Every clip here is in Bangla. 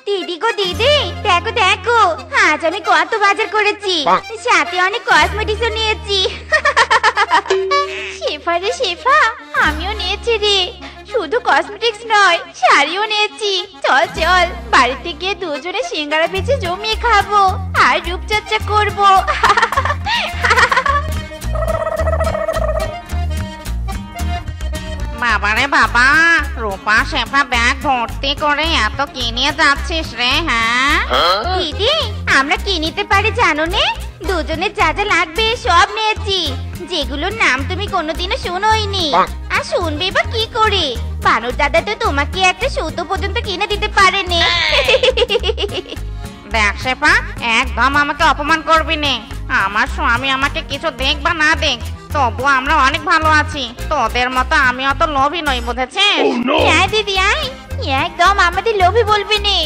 দিদি গো দিদি, দেখো দেখো, আজ আমি কত বাজার করেছি, সাথে অনেক কসমেটিক্সও নিয়েছি। শেফা রে শেফা, আমিও নিয়েছি রে, শুধু কসমেটিক্স নয়, শাড়িও নিয়েছি। চল চল, বাড়িতে গিয়ে দুজনে সিঙ্গারা বেচে জমিয়ে খাবো আর রূপচর্চা করবো। বাবারে বাবা, রূপা শেফা ব্যাগ ভর্তি করে এত কিনে যাচ্ছিস রে? হ্যাঁ দিদি, আমরা কি নিতে পারি জানো নে? দুজনের যা যা লাগবে সব নিয়েছি, যেগুলোর নাম তুমি কোনোদিনও শোনোইনি। আর শুনবে বা কি করে, বানর দাদা তো তোমাকে একটা সুতো পর্যন্ত কিনে দিতে পারেনি। দেখ শেফা, একদম আমাকে অপমান করবি নে। আমার স্বামী আমাকে কিছু দেখ বা না দেখ, তবু আমরা অনেক ভালো আছি। তোদের মতো আমি অত লোভী নই, বুঝেছিস? হ্যাঁ দিদি, আয়, একদম আমাদের লোভী বলবে নে।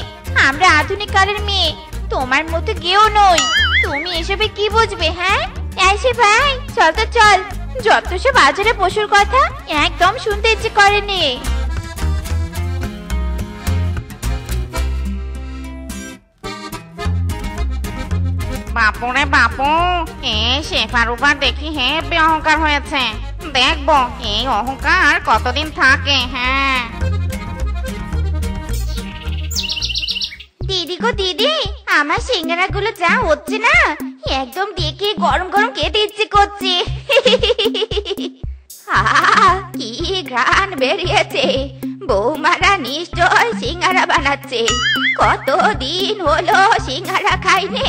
আমরা আধুনিক কালের মেয়ে, তোমার মতো কেউ নই। তুমি এসবে কি বুঝবে? হ্যাঁ এসে ভাই, চল তো চল, যত সব বাজারে পশুর কথা একদম শুনতে ইচ্ছে করেনি। বাপুরে বাপু, এই শেফা রূপা দেখি হেব্বি অহংকার হয়েছে। দেখবো এই অহংকার কতদিন থাকে। হ্যাঁ দিদি গো দিদি, আমার সিঙ্গারা গুলো যা হচ্ছে না, একদম দেখে গরম গরম খেতে ইচ্ছে করছে। কি ঘ্রাণ বেরিয়েছে, বৌমারা নিশ্চয় সিঙ্গারা বানাচ্ছে। কতদিন হলো সিঙ্গারা খাইনি,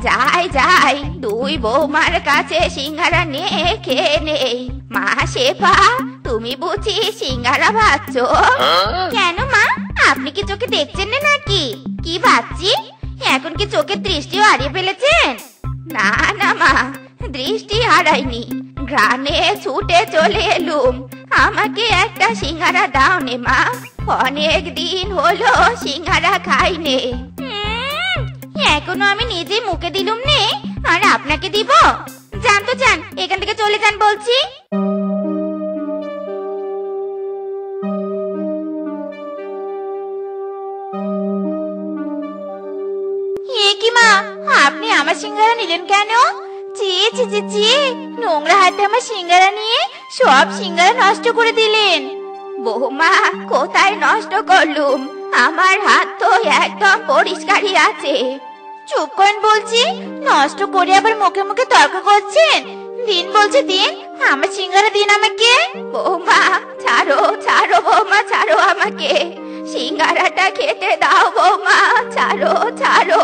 যাই যাই, দুই বৌমার কাছে সিঙ্গারা নিয়ে খেয়ে নেই। মা শেফা, তুমি বুঝি সিঙ্গারা ভাজছো? কেন মা, আপনি কি চোখে দেখছেন না নাকি? কি ভাবছি, এখন কি চোখের দৃষ্টিও হারিয়ে ফেলেছেন? না না মা, দৃষ্টি হারাইনি, গ্রামে ছুটে চলে এলুম। আমাকে একটা সিঙ্গারা দাও নে মা, অনেক দিন হলো সিঙ্গারা খাইনি। এখনো আমি নিজে মুখে দিলুম নে, আর আপনাকে দিব? যান তো যান, এখান থেকে চলে যান বলছি। কি মা, আপনি আমার সিঙ্গারা নিলেন কেন? চি চি চি চি, নোংরা হাতে আমার সিঙ্গারা নিয়ে সব সিঙ্গারা নষ্ট করে দিলেন। বৌমা, কোথায় নষ্ট করলুম? আমার হাত তো একদম পরিষ্কারই আছে। চুপ করেন বলছি, নষ্ট করে আবার মুখে মুখে তর্ক করছেন। দিন বলছে দিন, আমার সিঙ্গারা দিন আমাকে। বৌমা ছাড়ো ছাড়ো, বৌমা ছাড়ো আমাকে, সিঙ্গারাটা খেতে দাও বৌমা, ছাড়ো ছাড়ো।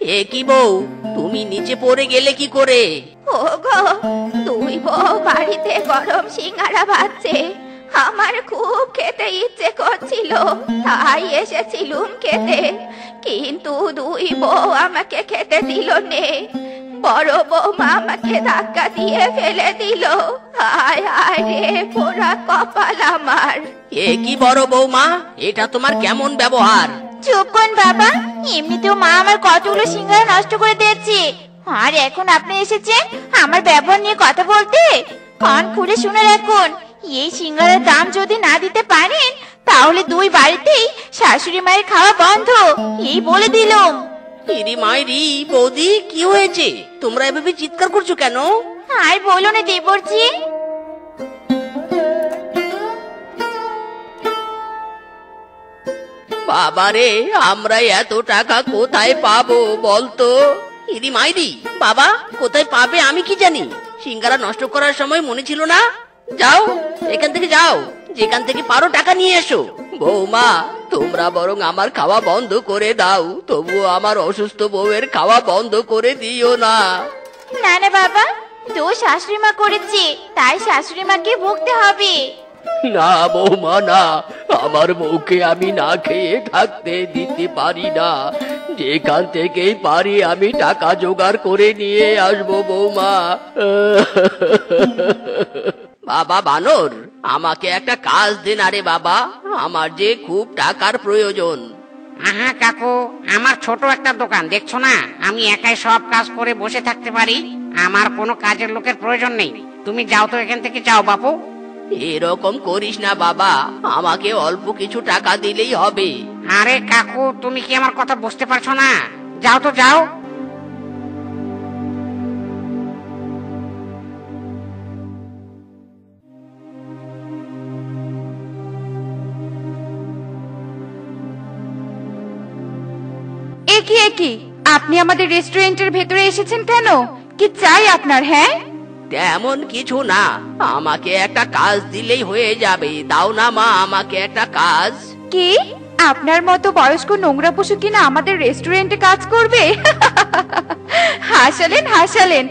এ কি বউ, তুমি নিচে পড়ে গেলে কি করে? ওগো, তুই বউ বাড়িতে গরম সিঙ্গারা ভাজছে, আমার খুব খেতে ইচ্ছে করছিল, তাই এসেছিলুম খেতে। কিন্তু দুই বউ আমাকে খেতে দিল নে। বড় বৌমা আমাকে ধাক্কা দিয়ে ফেলে দিল। হায় হায় রে, পোড়া কপাল আমার। এ কি বড় বৌমা, এটা তোমার কেমন ব্যবহার? চুপ করুন বাবা, এমনিতেও মা আমার কতগুলো সিঙ্গারা নষ্ট করে দিয়েছে, আর এখন আপনি এসেছেন আমার ব্যবহার নিয়ে কথা বলতে? কান খুলে শুনে রাখুন, এই সিঙ্গারার দাম যদি না দিতে পারেন, তাহলে দুই বাড়িতেই শাশুড়ি মায়ের খাওয়া বন্ধ, এই বলে দিলুম। ইরি মাইরি, বৌদি কি হয়েছে? তোমরা এভাবে চিৎকার করছো কেন? আর বলো না দেবরজি। বাবারে, আমরা এত টাকা কোথায় পাবো বলতো? ইরি মাইরি, বাবা কোথায় পাবে আমি কি জানি? সিঙ্গারা নষ্ট করার সময় মনে ছিল না? যাও এখান থেকে যাও, যেখান থেকে পারো টাকা নিয়ে এসো। বৌমা, তোমরা বরং আমার খাওয়া বন্ধ করে দাও, তবুও আমার অসুস্থ বউয়ের খাওয়া বন্ধ করে দিও না। না না বাবা, দোষ শাশুড়ি মা করেছে, তাই শাশুড়ি মাকে ভুগতে হবে। না বৌমা না, আমার বউকে আমি না খেয়ে থাকতে দিতে পারি না, যেখান থেকেই পারি আমি টাকা জোগাড় করে নিয়ে আসবো বৌমা। বাবা বানর, আমাকে একটা কাজ দিন। আরে বাবা, আমার যে খুব টাকার প্রয়োজন। আহা কাকু, আমার ছোট একটা দোকান দেখছো না, আমি একাই সব কাজ করে বসে থাকতে পারি, আমার কোনো কাজের লোকের প্রয়োজন নেই। তুমি যাও তো এখান থেকে, যাও বাপু। এরকম করিস না বাবা, আমাকে অল্প কিছু টাকা দিলেই হবে। আরে কাকু, তুমি কি আমার কথা বুঝতে পারছো না? যাও তো যাও। একি একি, আপনি আমাদের রেস্টুরেন্টের ভেতরে এসেছেন কেন? কি চাই আপনার? হ্যাঁ, তেমন কিছু না, আমাকে একটা কাজ দিলেই হয়ে যাবে। দাও না মা, আমাকে একটা কাজ। কি আপনার মতো বয়স্ক নোংরা পশু কিনা আমাদের রেস্টুরেন্টে কাজ করবে? হাসালেন হাসালেন,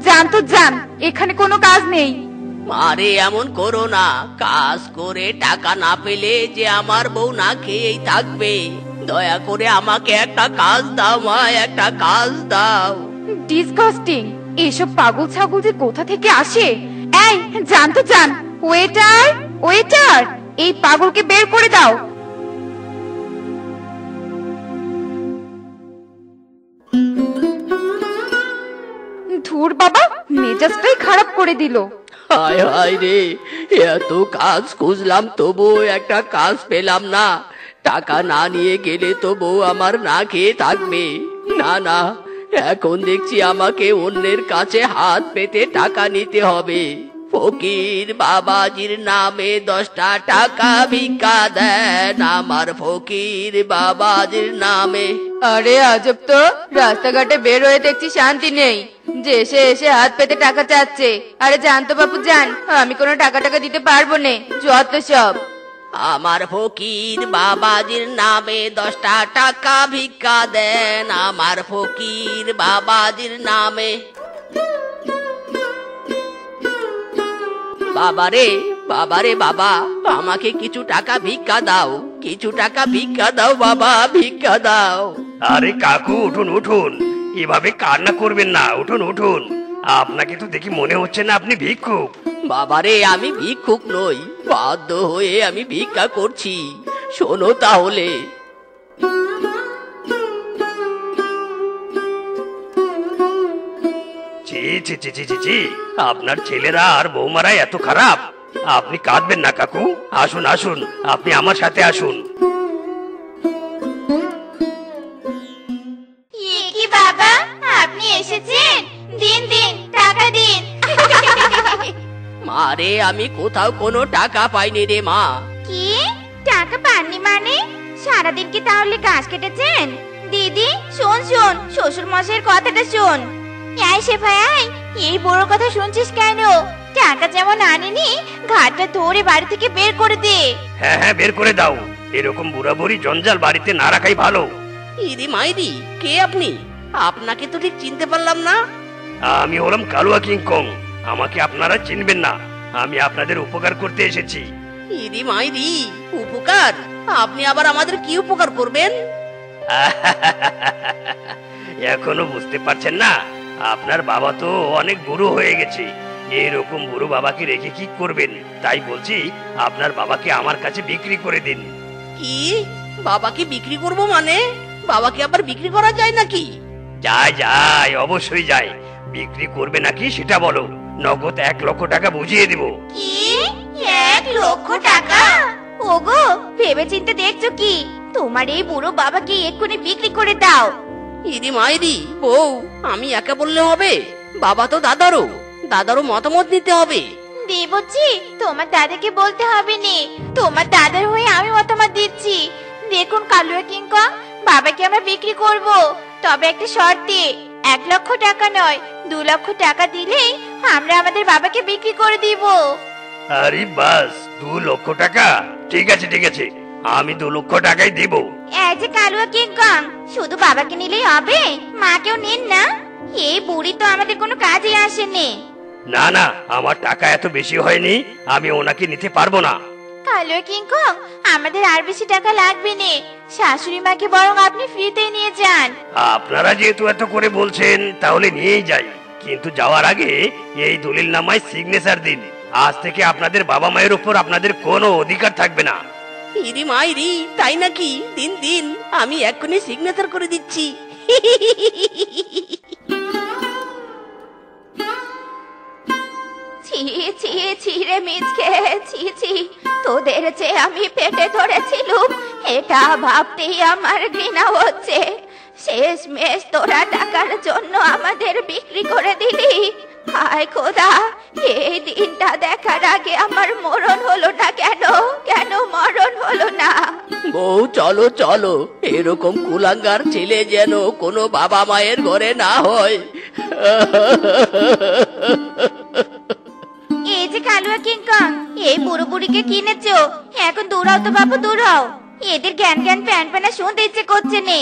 যান তো যান, এখানে কোনো কাজ নেই। আরে এমন করো না, কাজ করে টাকা না পেলে যে আমার বউ না খেয়েই থাকবে। দয়া করে আমাকে একটা কাজ দাও মা, একটা কাজ দাও। ডিসগাস্টিং, এসব পাগল ছাগল যে কোথা থেকে আসে। এই যান তো যান। ওয়েটার ওয়েটার, এই পাগলকে বের করে দাও। ধুর বাবা, মেজাজটাই খারাপ করে দিল। হায় হায় রে, এত কাজ খুঁজলাম তবু একটা কাজ পেলাম না। টাকা না নিয়ে গেলে তো বউ আমার না খেয়ে থাকবে। না না, এখন দেখছি আমাকে অন্যের কাছে হাত পেতে টাকা নিতে হবে। ফকির বাবাজির নামে 10টা টাকা ভিক্ষা দেন আমার ফকির বাবাজির নামে। আরে আজব তো, রাস্তাঘাটে বের হয়ে দেখছি শান্তি নেই, যে এসে এসে হাত পেতে টাকা চাচ্ছে। আরে জান তো বাপু জান, আমি কোনো টাকা টাকা দিতে পারবো না, যত সব। আমার ফকির বাবাজির নামে 10টা টাকা ভিক্ষা দেন আমার ফকির বাবাজির নামে। বাবারে বাবারে বাবা, আমাকে কিছু টাকা ভিক্ষা দাও, কিছু টাকা ভিক্ষা দাও বাবা, ভিক্ষা দাও। আরে কাকু, উঠুন উঠুন, এভাবে কান্না করবেন না, উঠুন উঠুন। আপনাকে তো দেখি মনে হচ্ছে না আপনি ভিক্ষুক। বাবারে, আমি ভিক্ষুক নই, বাধ্য হয়ে আমি ভিক্ষা করছি। শোনো তাহলে। ছি ছি ছি ছি ছি ছি, আপনার ছেলেরা আর বৌমারা এত খারাপ। আপনি কাঁদবেন না কাকু, আসুন আসুন, আপনি আমার সাথে আসুন। কি বাবা, আপনি এসেছেন? দিন দিন টাকা দিন। মারে, আমি কোথাও কোনো টাকা পাইনি রে মা। কি টাকা পাননি মানে? সারাদিন কি তাহলে ঘাস কেটেছেন? দিদি শোন শোন, শ্বশুর মশাইয়ের কথাটা শোন। এই শেফাই, এই বড় কথা শুনছিস কেন? টাকা যেমন আনেনি, ঘাটটা ধরে বাড়ি থেকে বের করে দে। হ্যাঁ হ্যাঁ, বের করে দাও। এরকম বুড়া বুড়ি জঞ্জাল বাড়িতে না রাখাই ভালো। ইদি মাইদি, কে আপনি? আপনাকে তো ঠিক চিনতে পারলাম না। আমি হলাম কালুয়া কিংকং, আমাকে আপনারা চিনবেন না। আমি আপনাদের উপকার করতে এসেছি। ইদি মাইদি, উপকার? আপনি আবার আমাদের কি উপকার করবেন? এখনো বুঝতে পারছেন না? আপনার বাবা তো অনেক বুড়ো হয়ে গেছে, এরকম বুড়ো বাবাকে রেখে কি করবেন? তাই বলছি, আপনার বাবাকে আমার কাছে বিক্রি করে দিন। কি? বাবাকে বিক্রি করব মানে? বাবাকে আবার বিক্রি করা যায় নাকি? যায় যায়, অবশ্যই যায়। বিক্রি করবে নাকি সেটা বলো, নগদ 1 লক্ষ টাকা বুঝিয়ে দিব। কি 1 লক্ষ টাকা? ওগো, ভেবে চিন্তে দেখছো কি? তোমার এই বুড়ো বাবাকে এক্ষুনি বিক্রি করে দাও। ইদি মাইদি, বউ, আমি একা বললে হবে? বাবা তো দাদারও মতামত নিতে হবে। দেবজি, তোমার দাদাকে বলতে হবে নি, তোমার দাদার হয়ে আমি মতামত দিচ্ছি। দেখুন কালুয়া কিংকং, বাবাকে আমরা বিক্রি করব, তবে একটা শর্তে। 1 লক্ষ টাকা নয়, 2 লক্ষ টাকা দিলেই আমরা আমাদের বাবাকে বিক্রি করে দিব। আরে বাস, 2 লক্ষ টাকা? ঠিক আছে ঠিক আছে, আমি 2 লক্ষ টাকাই দিব। এই যে কালুয়া কিংকং, শুধু বাবাকে নিলেই হবে? মাকেও নিন না, এই বুড়ি তো আমাদের কোনো কাজে আসেনি। না না, আমার টাকা এত বেশি হয়নি, আমি ওনাকে নিতে পারবো না। কালুয়া কিংকং, আমাদের আর বেশি টাকা লাগবে না, শাশুড়ি মাকে বরং আপনি ফ্রিতেই নিয়ে যান। আপনারা যেহেতু এত করে বলছেন, তাহলে নিয়েই যাই। কিন্তু যাওয়ার আগে এই দলিল নামায় সিগনেচার দিন। আজ থেকে আপনাদের বাবা মায়ের উপর আপনাদের কোনো অধিকার থাকবে না। ইদি মাইরি, তাই নাকি? দিন দিন, আমি এক্ষুনি সিগনেচার করে দিচ্ছি। ছি ছি ছি রে মিচকে, ছি ছি, তোদের যে আমি পেটে ধরেছিলুম এটা ভাবতেই আমার ঘৃণা হচ্ছে। শেষমেশ তোরা টাকার জন্য আমাদের বিক্রি করে দিলি। হায় খোদা, এই দিনটা দেখার আগে আমার মরণ হলো না কেন? কেন মরণ হলো না? বউ চলো চলো, এরকম কুলাঙ্গার ছেলে যেন কোনো বাবা মায়ের ঘরে না হয়। এই যে কালুয়া কিংকং, এই বুড়ো বুড়িকে কিনেছো, এখন দৌড়াও তো বাবু দৌড়াও। এদের জ্ঞান জ্ঞান প্যান প্যানা শুনতে ইচ্ছে করছে নে।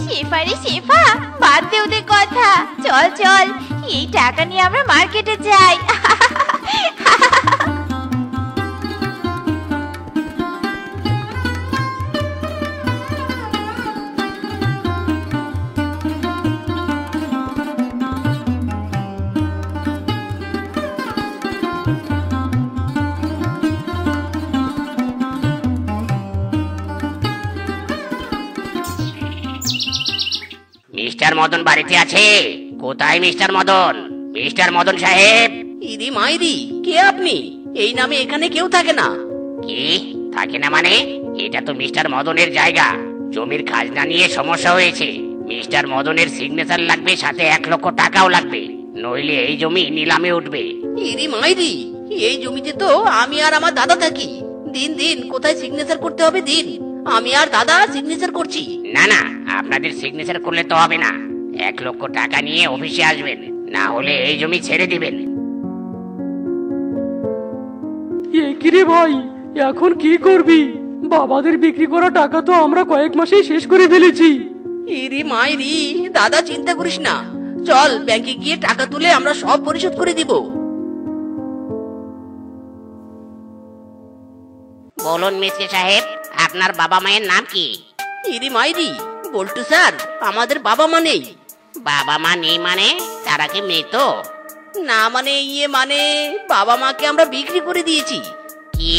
শেফা রে শেফা, বাদ দে ওদের কথা, চল চল এই টাকা নিয়ে আমরা মার্কেটে যাই। মিস্টার মদন বাড়িতে আছে? কোথায় মিস্টার মদন? মিস্টার মদন সাহেব। ইদি মাইরি, কে আপনি? এই নামে এখানে কেউ থাকে না। কি থাকে না মানে? এটা তো মিস্টার মদনের জায়গা। জমির খাজনা নিয়ে সমস্যা হয়েছে। মিস্টার মদনের সিগনেচার লাগবে, সাথে 1 লক্ষ টাকাও লাগবে, নইলে এই জমি নিলামে উঠবে। ইদি মাইরি, এই জমিতে তো আমি আর আমার দাদা থাকি। দিন দিন কোথায় সিগনেচার করতে হবে দিন, আমি আর দাদা সিগনেচার করছি। না না, আপনাদের সিগনেচার করলে তো হবে না। 1 লক্ষ টাকা নিয়ে অফিসে আসবেন, না হলে এই জমি ছেড়ে দিবেন। কিরে ভাই, এখন কি করবি? বাবাদের বিক্রি করা টাকা তো আমরা কয়েক মাসেই শেষ করে ফেলেছি। ইরি মাইরি, দাদা চিন্তা করিস না, চল ব্যাংকে গিয়ে টাকা তুলে আমরা সব পরিশোধ করে দিব। বলুন মিস্ত্রি সাহেব, আপনার বাবা মায়ের নাম কি? ইরি মাইরি, বল্টু স্যার, আমাদের বাবা মা নেই। বাবা মা নেই মানে? তারা কি মৃত? না মানে মানে বাবা মাকে আমরা বিক্রি করে দিয়েছি। কি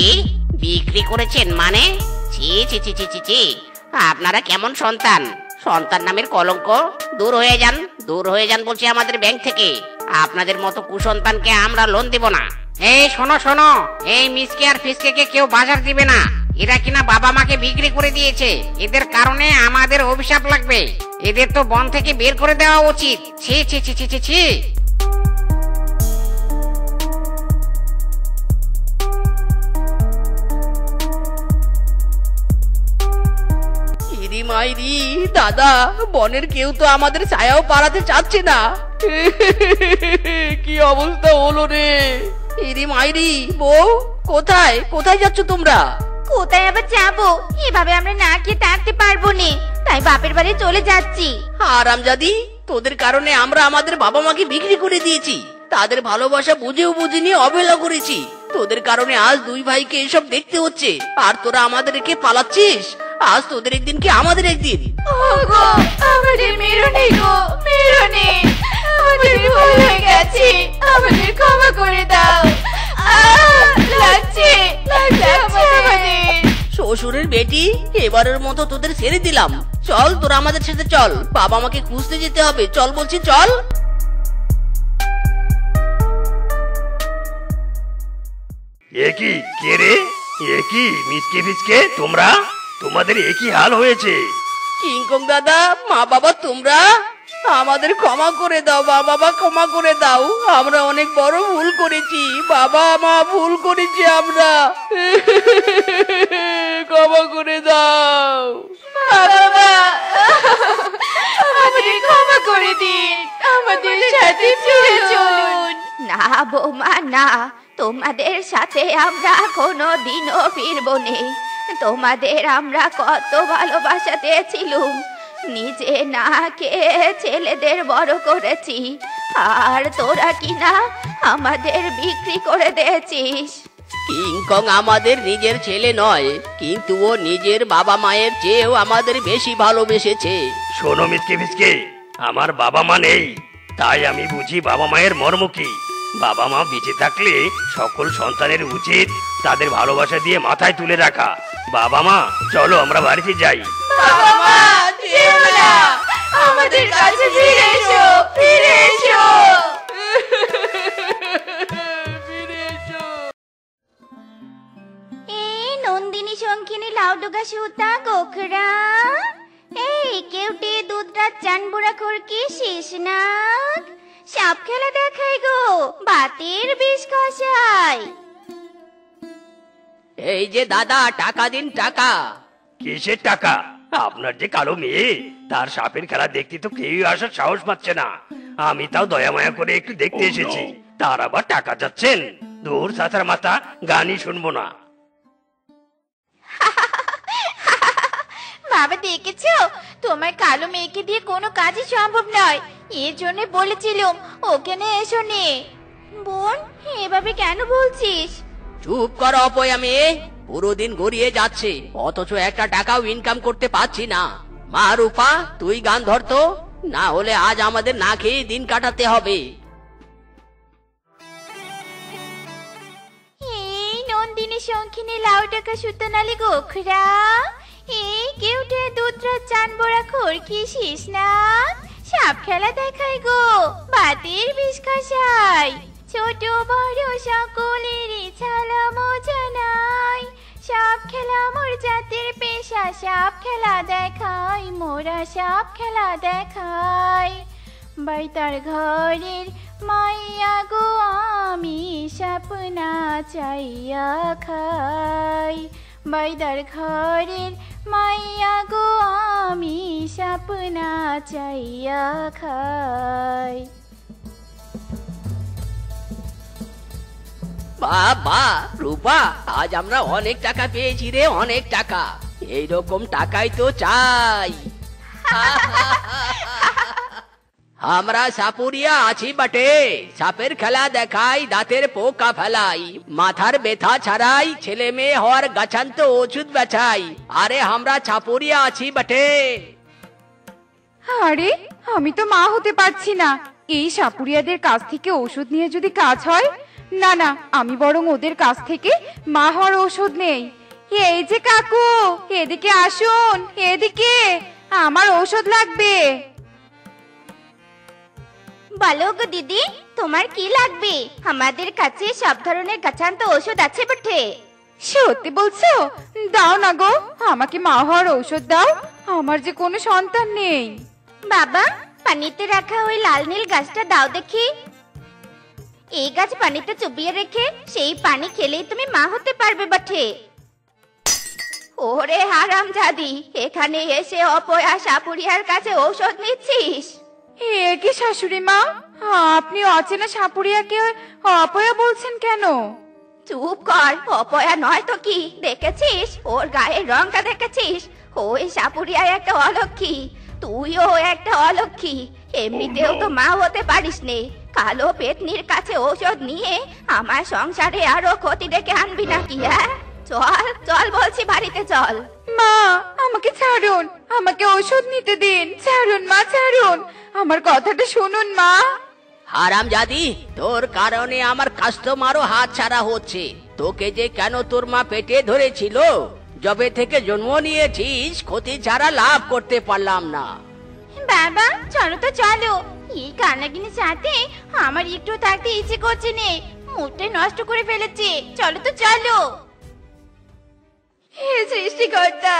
বিক্রি করেছেন মানে? ছি ছি ছি ছি ছি ছি, আপনারা কেমন সন্তান? সন্তান নামের কলঙ্ক। দূর হয়ে যান, দূর হয়ে যান বলছি আমাদের ব্যাংক থেকে। আপনাদের মতো কুসন্তানকে আমরা লোন দেব না। এই শোনো শোনো, এই মিসকে আর ফিসকে কেউ বাজার দিবে না। এরা কিনা বাবা মাকে বিক্রি করে দিয়েছে। এদের কারণে আমাদের অভিশাপ লাগবে। এদের তো বন থেকে বের করে দেওয়া উচিত। ছি ছি ছি ছি ছি ছি। ইরি মাইরি, দাদা, বনের কেউ তো আমাদের ছায়াও পাড়াতে চাচ্ছে না। কি অবস্থা হলো রে? ইরি মাইরি, বউ কোথায় কোথায় যাচ্ছ তোমরা? কোথায় আবার যাবো? এভাবে আমরা না খেয়ে থাকতে পারবো না, তাই বাপের বাড়ি চলে যাচ্ছি। হারামজাদি, তোদের কারণে আমরা আমাদের বাবা মাকে বিক্রি করে দিয়েছি। তাদের ভালোবাসা বুঝেও বুঝিনি অবহেলা করেছি। তোদের কারণে আজ 2 ভাইকে এসব দেখতে হচ্ছে, আর তোরা আমাদেরকে পালাচ্ছিস। আজ তোদের একদিন কি আমাদের একদিন। ওগো, আমাদের মেরোনে গো, মেরোনে, আমাদের ভুল হয়ে গেছে, আমাদের ক্ষমা করে দাও। লাগছে লাগছে আমাদের। শ্বশুরের বেটি, এবারের মতো তোদের ছেড়ে দিলাম। চল তোরা আমাদের সাথে চল, বাবা মাকে খুঁজতে যেতে হবে। চল বলছি, চল। একই কে রে? একই মিসকে ফিসকে, তোমরা? তোমাদের একই হাল হয়েছে। কিংকং দাদা, মা বাবা তোমরা আমাদের ক্ষমা করে দাও। বাবা ক্ষমা করে দাও, আমরা অনেক বড় ভুল করেছি। বাবা মা ভুল করেছি আমরা, ক্ষমা করে দাও। বাবা, আমাদের ক্ষমা করে দিন, আমাদের সাথে ফিরে চলুন। না বৌমা না, তোমাদের সাথে আমরা কোনোদিনও ফিরবো না। তোমাদের আমরা কত ভালোবাসা দিয়েছিলুম, নিজে না খেয়ে ছেলেদের বড় করেছি, আর তোরা কিনা আমাদের বিক্রি করে দিয়েছিস। কিংকং আমাদের নিজের ছেলে নয়, কিন্তু ও নিজের বাবা মায়ের চেয়েও আমাদের বেশি ভালোবেসেছে। শোনো মিসকে ফিসকে, আমার বাবা মা নেই, তাই আমি বুঝি বাবা মায়ের মর্ম কি। বাবা মা বেঁচে থাকলে সকল সন্তানের উচিত তাদের ভালোবাসা দিয়ে মাথায় তুলে রাখা। বাবা মা, চলো আমরা বাড়িতে যাই। বাবা মা যেও না, আমাদের কাছে ফিরে এসো, ফিরে এসো। এই নন্দিনী শঙ্খিনী লাউডুগা সুতা গোখরা, এই কেউটে দুধরাত চানবুড়া খড়কি শেষনাগ, সাপ খেলা দেখাই গো, বাতের বিষ কষাই। এই যে দাদা, টাকা দিন টাকা। কিসের টাকা? আপনার যে কালো মেয়ে, তার সাপের খেলা দেখতে তো কেউই আসার সাহস পাচ্ছে না। আমি তাও দয়া মায়া করে একটু দেখতে এসেছি, তার আবার টাকা যাচ্ছেন? দূর সাঁতার মাথা, গানই শুনবো না। বাবা দেখেছো, তোমার কালো মেয়েকে দিয়ে কোনো কাজই সম্ভব নয়, এর জন্য বলেছিলাম ওখানে এসো নে। বোন, এভাবে কেন বলছিস? চুপ কর অপয়া মেয়ে, পুরো দিন গড়িয়ে যাচ্ছে অথচ একটা টাকাও ইনকাম করতে পারছি না। মা রূপা, তুই গান ধরতো, না হলে আজ আমাদের না খেয়ে দিন কাটাতে হবে। এই নন্দিনী শঙ্খিনী লাউ টাকা সুতনালি গোখরা, এই কেউটে দুধরাত চানবোড়া খড়কি শেষনাগ, সাপ খেলা দেখাই গো, বাতের বিষ কষাই। ছোট বড় সকলেরই ছালাম জানাই, সাপ খেলা মোর জাতের পেশা, সাপ খেলা দেখাই মোরা, সাপ খেলা দেখাই। বাইতার ঘরের মাইয়া গো আমি সাপ না চাইয়া খাই, বাইদার ঘরের মাইয়া গো আমি সাপ না চাইয়া খাই। বাবা রূপা, আজ আমরা অনেক টাকা পেয়েছি রে, অনেক টাকা। এইরকম টাকাই তো চাই। আমরা সাপুরিয়া আছি বটে, সাপের খেলা দেখাই, দাঁতের পোকা ফেলাই, মাথার ব্যথা ছাড়াই, ছেলে মেয়ে হওয়ার গাছান্ত ওষুধ বেচাই। আরে আমরা সাপুরিয়া আছি বটে। আরে আমি তো মা হতে পারছি না, এই সাপুরিয়াদের কাছ থেকে ওষুধ নিয়ে যদি কাজ হয়, না না, আমি বরং ওদের কাছ থেকে মা হওয়ার ওষুধ নেই। এই যে কাকু, এদিকে আসুন, এদিকে, আমার ওষুধ লাগবে। বলো গো দিদি, তোমার কি লাগবে? আমাদের কাছে সব ধরনের গাছান্ত ওষুধ আছে বটে। সত্যি বলছো? দাও না গো, আমাকে মা হওয়ার ঔষধ দাও, আমার যে কোনো সন্তান নেই। বাবা, পানিতে রাখা ওই লাল নীল গাছটা দাও দেখি। এই গাছ পানিতে চুবিয়ে রেখে সেই পানি খেলেই তুমি মা হতে পারবে বটে। ওরে হারামজাদি, এখানে এসে অপয়া সাপুরিয়ার কাছে ঔষধ নিচ্ছিস? এ কি শাশুড়ি মা, আপনি অচেনা সাপুরিয়াকে অপয়া বলছেন কেন? চুপ কর, অপয়া নয় তো কি? দেখেছিস ওর গায়ের রংটা, দেখেছিস? ওই সাপুরিয়া একটা অলক্ষী, তুইও একটা অলক্ষী। এমনিতেও তো মা হতে পারিস নে, কালো পেতনির কাছে ঔষধ নিয়ে আমার সংসারে আরো ক্ষতি ডেকে আনবি নাকি? হ্যাঁ, চল চল বলছি, বাড়িতে চল। মা, আমাকে ছাড়ুন, আমাকে ওষুধ নিতে দিন, ছাড়ুন মা, ছাড়ুন, আমার কথাটা শুনুন মা। হারামজাদি, তোর কারণে আমার কাস্টমারও হাত ছাড়া হচ্ছে। তোকে যে কেন তোর মা পেটে ধরেছিল, যবে থেকে জন্ম নিয়েছিস ক্ষতি ছাড়া লাভ করতে পারলাম না। বাবা চলো তো চলো, এই কানাগিনীর সাথে আমার একটু থাকতে ইচ্ছে করছে নে, মুডটা নষ্ট করে ফেলেছে। চলো তো চলো। হে সৃষ্টিকর্তা,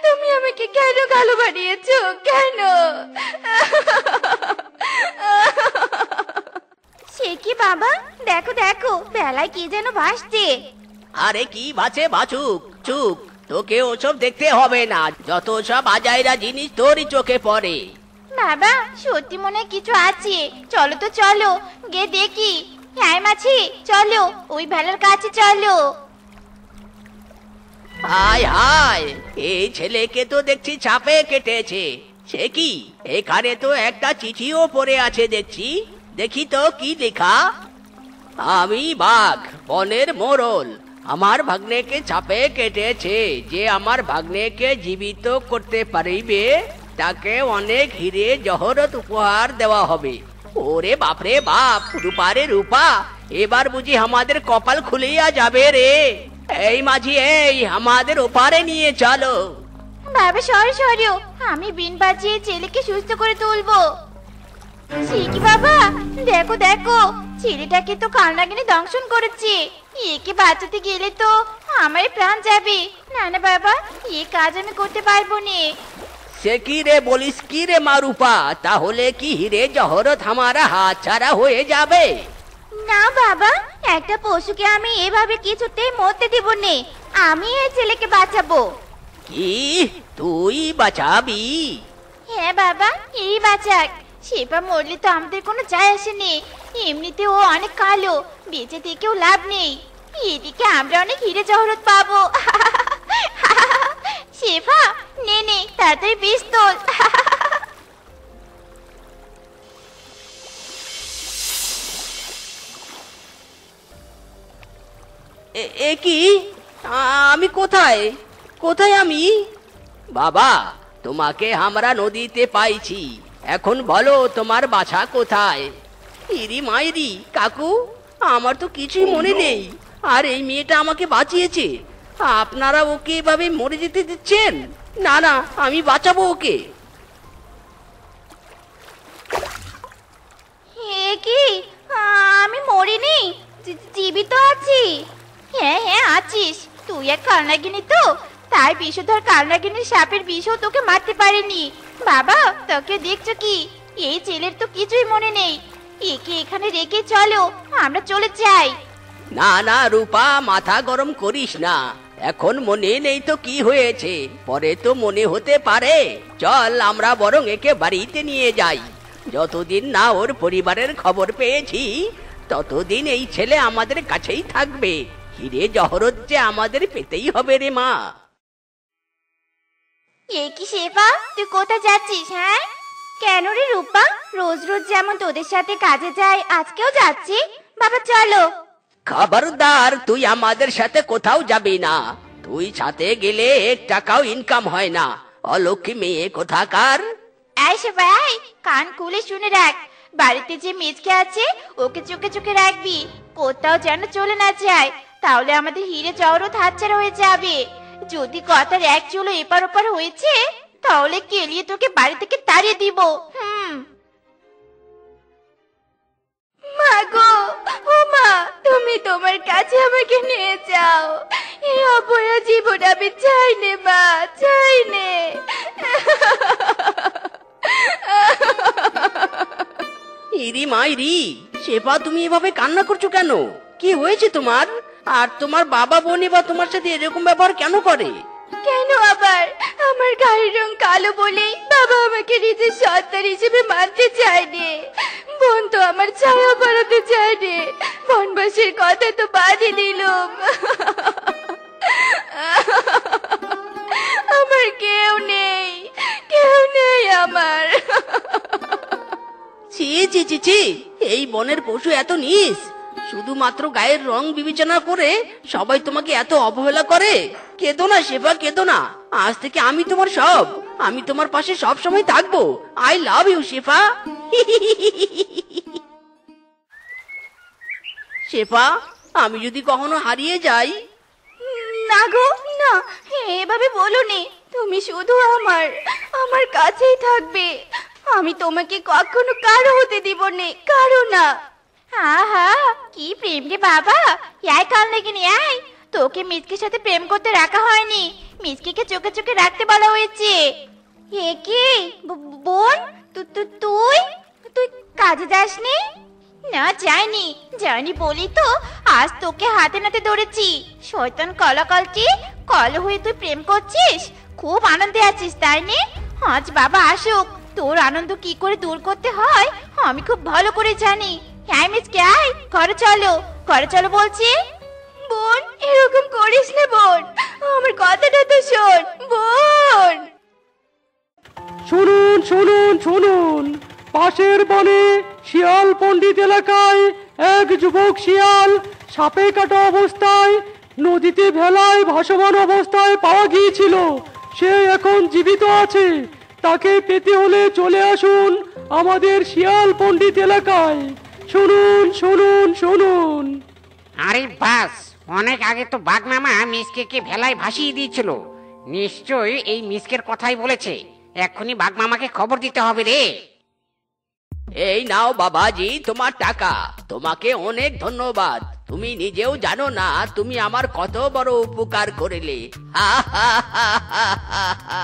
তুমি আমাকে কেন কালো বানিয়েছো? কেন? সে কি বাবা, দেখো দেখো, বেলায় কি যেন ভাসছে। আরে কি ভাসে ভাসুক, চুপ, তোকে ওসব দেখতে হবে না, যত সব আজাইরা জিনিস তোরই চোখে পড়ে। বাবা সত্যি মনে হয় কিছু আছে, চলো তো চলো, গে দেখি। হ্যাঁ মাছি, চলো ওই ভেলার কাছে চলো। হায় হায়, এই ছেলেকে তো দেখছি চাপে কেটেছে। সে কি, এখানে তো একটা চিঠিও পড়ে আছে দেখছি, দেখি তো কি লেখা। আমি বাঘ, বনের মোড়ল, আমার ভাগ্নেকে চাপে কেটেছে। যে আমার ভাগ্নেকে জীবিত করতে পারিবে তাকে অনেক হিরে জহরত উপহার দেওয়া হবে। ওরে বাপরে বাপ, রূপারে রূপা, এবার বুঝি আমাদের কপাল খুলিয়া যাবে রে। এই মাঝি, এই আমাদের ওপারে নিয়ে চলো। বাবা সরো সরো, আমি বিন বাজিয়ে ছেলেকে সুস্থ করে তুলবো। সে কি বাবা, দেখো দেখো, ছেলেটাকে তো কালনাগিনী দংশন করেছে। একে বাঁচাতে গেলে তো আমার প্রাণ যাবে। না না বাবা, এ কাজ আমি করতে পারবো না। সে কি রে বলিস কি রে মারুপা, তাহলে কি হিরে জহরত হামারা হাত ছাড়া হয়ে যাবে? না বাবা, একটা পশুকে আমি এভাবে কিছুতেই মরতে দিব না। আমি এই ছেলেকে বাঁচাবো। কি তুই বাঁচাবি? হ্যাঁ বাবা, এই বাঁচাক। শেফা মরলে তো আমাদের কোনো যায় আসেনি। এমনিতে ও অনেক কালো, বেঁচে থেকেও লাভ নেই। এদিকে আমরা অনেক হিরে জহরত পাবো। শেফা নে নে, তাড়াতাড়ি বিষ তোল। এ কি, আমি কোথায় কোথায় আমি? বাবা, তোমাকে আমরা নদীতে পাইছি, এখন বলো তোমার বাছা কোথায়? ইরি মাইরি কাকু, আমার তো কিছুই মনে নেই। আর এই মেয়েটা আমাকে বাঁচিয়েছে, আপনারা ওকে এভাবে মরে যেতে দিচ্ছেন? না না, আমি বাঁচাবো ওকে। হে কি, আমি মরিনি, জীবিত আছি। হ্যাঁ হ্যাঁ আছিস, তুই এক কালনাগিনী তো, তাই বিষধর কালনাগিনীর সাপের বিষও তোকে মারতে পারেনি। বাবা, তোকে দেখছো কি, এই ছেলের তো কিছুই মনে নেই। একে এখানে রেখে চলো, আমরা চলে যাই। না না রূপা, মাথা গরম করিস না। এখন মনে নেই তো কি হয়েছে, পরে তো মনে হতে পারে। চল আমরা বরং একে বাড়িতে নিয়ে যাই। যতদিন না ওর পরিবারের খবর পেয়েছি, ততদিন এই ছেলে আমাদের কাছেই থাকবে। হিরে জহরত যে আমাদের পেতেই হবে রে মা। এ কি শেফা, তুই কোথায় যাচ্ছিস? হ্যাঁ কেন রে রূপা, রোজ রোজ যেমন তোদের সাথে কাজে যায়, আজকেও যাচ্ছি। বাবা চলো। খবরদার, তুই আমাদের সাথে কোথাও যাবি না। তুই সাথে গেলে 1 টাকাও ইনকাম হয় না। অলক্ষী মেয়ে কোথাকার। এই শেফা, এই কান খুলে শুনে রাখ, বাড়িতে যে মেজকে আছে ওকে চোখে চোখে রাখবি, কোথাও যেন চলে না যায়। তাহলে আমাদের হিরে জহরত হাতছাড়া হয়ে যাবে। যদি কথার এক চুলো এপার ওপার হয়েছে, তাহলে কেলিয়ে তোকে বাড়ি থেকে তাড়িয়ে দিব। মা গো, ও মা, তুমি তোমার কাছে আমাকে নিয়ে যাও। এই অপয়া জীবন আমি চাই নে মা, চাই নে। ইরি মাইরি, শেফা তুমি এভাবে কান্না করছো কেন? কি হয়েছে তোমার? আর তোমার বাবা বোনে বা তোমার সাথে এরকম ব্যবহার কেন করে? কেন আবার? আমার গায়ের রং কালো বলেই বাবা আমাকে নিজের সন্তান হিসেবে মানতে চায়নি। বোন তো আমার ছায়া বাড়াতে চায়নি। বনবাসের কথা তো বাদই দিলুম। আমার কেউ নেই, কেউ নেই আমার। ছি ছি ছি ছি, এই বনের পশু এত নীচ! শুধুমাত্র গায়ের রং বিবেচনা করে সবাই তোমাকে এত অবহেলা করে। কেঁদো না শেফা, কেঁদো না। আজ থেকে আমি তোমার সব, আমি তোমার পাশে সব সময় থাকবো। আই লাভ ইউ শেফা। শেফা, আমি যদি কখনো হারিয়ে যাই? না গো না, এভাবে বলো নে। তুমি শুধু আমার আমার কাছেই থাকবে। আমি তোমাকে কখনো কারো হতে দিব না, কারো না। আহা, কি প্রেম রে বাবা। এই কালনাগিনী, এই তোকে মিচকের সাথে প্রেম করতে রাখা হয়নি, মিচকে চোখে চোখে রাখতে বলা হয়েছে। এ কি বোন, তুই তুই কাজে যাসনি? না যাইনি, যাইনি বলি তো আজ তোকে হাতে নাতে ধরেছি। শয়তান কলাকলটি, কল হয়ে তুই প্রেম করছিস, খুব আনন্দে আছিস তাই নে? আজ বাবা আসুক, তোর আনন্দ কি করে দূর করতে হয় আমি খুব ভালো করে জানি। হ্যাঁ মিসকে, আয় ঘরে চলো, ঘরে চলো বলছি। বোন এরকম করিস না বোন, আমার কথাটা তো শোন বোন। শুনুন শুনুন শুনুন, পাশের বনে শিয়াল পণ্ডিত এলাকায় এক যুবক শিয়াল সাপে কাটা অবস্থায় নদীতে ভেলায় ভাসমান অবস্থায় পাওয়া গিয়েছিল। সে এখন জীবিত আছে। তাকে পেতে হলে চলে আসুন আমাদের শিয়াল পণ্ডিত এলাকায়। শুনুন শুনুন শুনুন। আরে বাস, অনেক আগে তো বাঘ মামা মিসকে ভেলায় ভাসিয়ে দিয়েছিল। নিশ্চয়ই এই মিসকের কথাই বলেছে। এক্ষুনি বাঘ মামাকে খবর দিতে হবে রে। এই নাও বাবাজি তোমার টাকা। তোমাকে অনেক ধন্যবাদ। তুমি নিজেও জানো না তুমি আমার কত বড় উপকার করিলে। হা হা হা হা হা হা।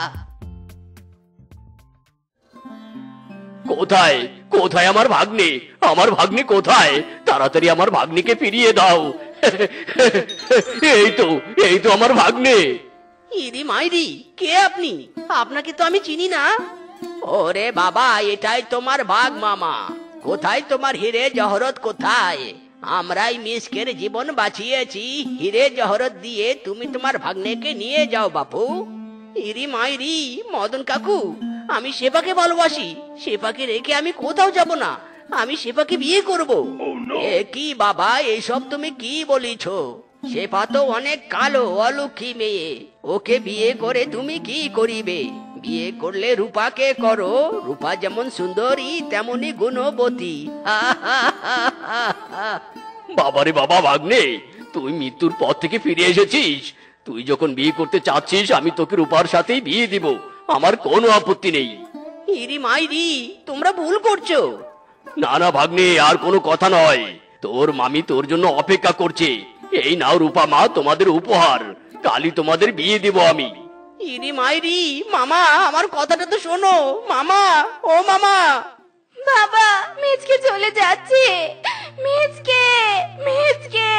কোথায় কোথায় আমার ভাগ্নে? আমার ভাগ্নে কোথায়? তাড়াতাড়ি আমার ভাগ্নিকে ফিরিয়ে দাও। এই তো আমার ভাগ্নে। ইরি মাইরি, কে আপনি? আপনাকে তো আমি চিনি না। ওরে বাবা, এটাই তোমার বাঘ মামা। কোথায় তোমার হিরে জহরত কোথায়? আমরাই মিসকের জীবন বাঁচিয়েছি। হিরে জহরত দিয়ে তুমি তোমার ভাগ্নেকে নিয়ে যাও বাপু। ইরি মাইরি, মদন কাকু, আমি সেপাকে ভালোবাসি। সেপাকে রেখে আমি কোথাও যাব না। আমি সেপাকে বিয়ে করব। এ কি বাবা, এসব তুমি কি বলিছ? সেপা তো অনেক কালো অলক্ষী মেয়ে। ওকে বিয়ে করে তুমি কি করিবে? বিয়ে করলে রূপাকে করো। রূপা যেমন সুন্দরী তেমনি গুণবতী। হা হা হা হা হা। বাবারে বাবা ভাগ্নে, তুই মৃত্যুর পর থেকে ফিরে এসেছিস। তুই যখন বিয়ে করতে চাচ্ছিস আমি তোকে রূপার সাথেই বিয়ে দিব। আমার কোনো আপত্তি নেই। ইরি মাইরি, তোমরা ভুল করছো। না না ভাগ্নে, আর কোনো কথা নয়। তোর মামি তোর জন্য অপেক্ষা করছে। এই নাও রূপা মা, তোমাদের উপহার। কালই তোমাদের বিয়ে দিব আমি। ইরি মাইরি, মামা আমার কথাটা তো শোনো। মামা, ও মামা। বাবা, মিচকে চলে যাচ্ছে। মিচকে, মিচকে,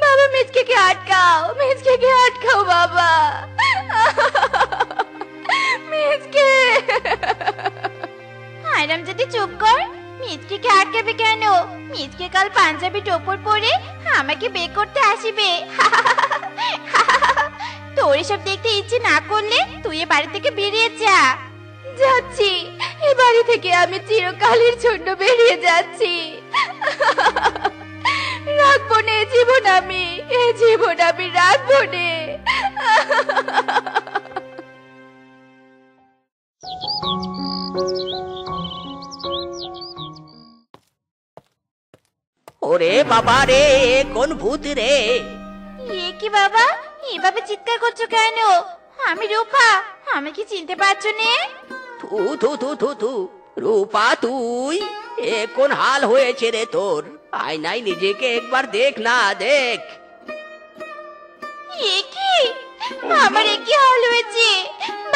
বাবা মিচকে আটকাও, মিচকে আটকাও বাবা। মিচকে। আরাম যদি চুপ কর। মিচকে আটকাবে কেন? মিচকে কাল পাঞ্জাবি টোপর পরে আমাকে বিয়ে করতে আসিবে। তোর এসব দেখতে ইচ্ছে না করলে তুই এ বাড়ি থেকে বেরিয়ে যা। যাচ্ছি, এই বাড়ি থেকে আমি চিরকালের জন্য বেরিয়ে যাচ্ছি। রাখবো না এ জীবন আমি, এ জীবন আমি রাখবো না। ওরে বাবা রে, কোন ভূত রে? এ কি বাবা, এভাবে চিৎকার করছো কেন? আমি রূপা, আমি কি চিনতে পারছো না? থু থু থু থু থু। রূপা তুই? এ কোন হাল হয়েছে রে তোর? আয়নায় নিজেকে একবার দেখ না, দেখ। এ কি, আমার এ কি হাল হয়েছে?